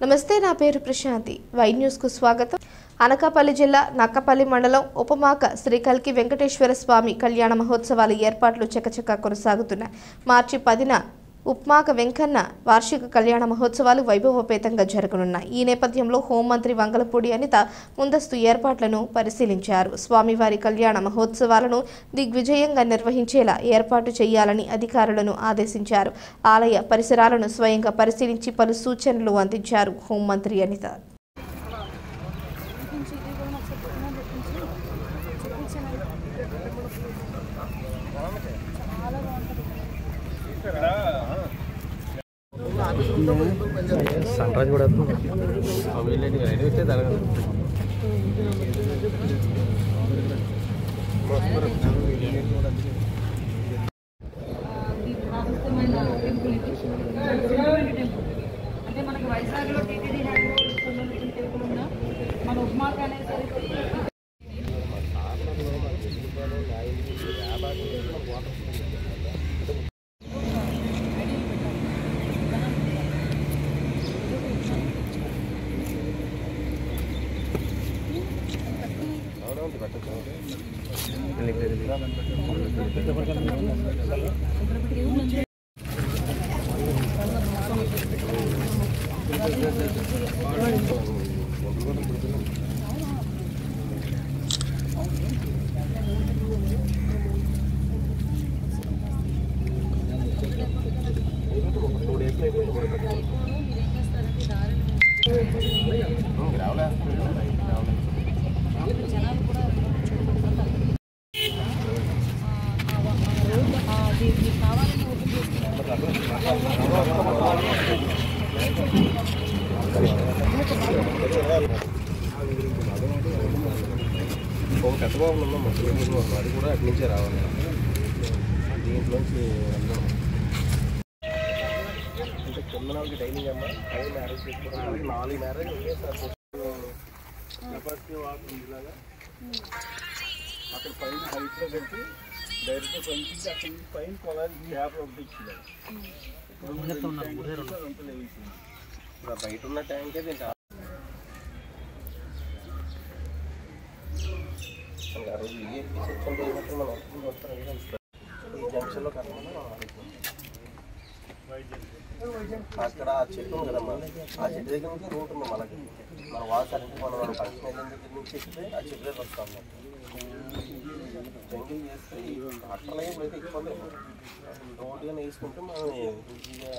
నమస్తే, నా పేరు ప్రశాంతి. వై న్యూస్ కు స్వాగతం. అనకాపల్లి జిల్లా నక్కపల్లి మండలం ఉపమాక శ్రీ కల్కి వెంకటేశ్వర స్వామి కళ్యాణ మహోత్సవాల ఏర్పాట్లు చకచకా కొనసాగుతున్నాయి. మార్చి 10న ఉపమాక వెంకన్న వార్షిక కళ్యాణ మహోత్సవాలు వైభవోపేతంగా జరగనున్నాయి. ఈ నేపథ్యంలో హోంమంత్రి వంగలపూడి అనిత ముందస్తు ఏర్పాట్లను పరిశీలించారు. స్వామివారి కళ్యాణ మహోత్సవాలను దిగ్విజయంగా నిర్వహించేలా ఏర్పాటు చేయాలని అధికారులను ఆదేశించారు. ఆలయ పరిసరాలను స్వయంగా పరిశీలించి పలు సూచనలు అందించారు హోంమంత్రి అనిత. సన్రైజ్ కూడా అంటే మనకి వైజాగ్లో టీటీడీ టెంపుల్ ఉందా, మన ఉపమాక అనేసరికి కట్టబాబులు ఉన్నాం. అది కూడా అటు నుంచే రావాలి. దీంట్లోంచి అంటే కిందనాలకి డైనింగ్ అమ్మా 5 మ్యారేజ్ చేసుకోవడం 4 మ్యారేజ్ ఒకేసారి ఇలాగా అక్కడ పైన హైట్లో పెట్టి డైరెక్ట్గా పంపించి అక్కడి నుంచి పైన పొలానికి గ్యాప్ పంపించింది. ఇప్పుడు బయట ఉన్న ట్యాంకే దీంట్లో ఆ రోజు ఈఏపీ సెక్షన్ పోయినట్టు మనం ఈ జంక్షన్లో అక్కడ ఆ చెట్టు ఉంది కదమ్మా, ఆ చెట్టు దగ్గర నుంచి రూట్ ఉంది మనకి. మన వాసరికి మనం ఫంక్షన్ దగ్గర నుంచి ఎక్కితే ఆ చెట్టు దగ్గర వస్తాం. జంగిల్ చేస్తే అట్లనే అయితే ఎక్కువ రోడ్డుగా వేసుకుంటే మనం ఈజీగా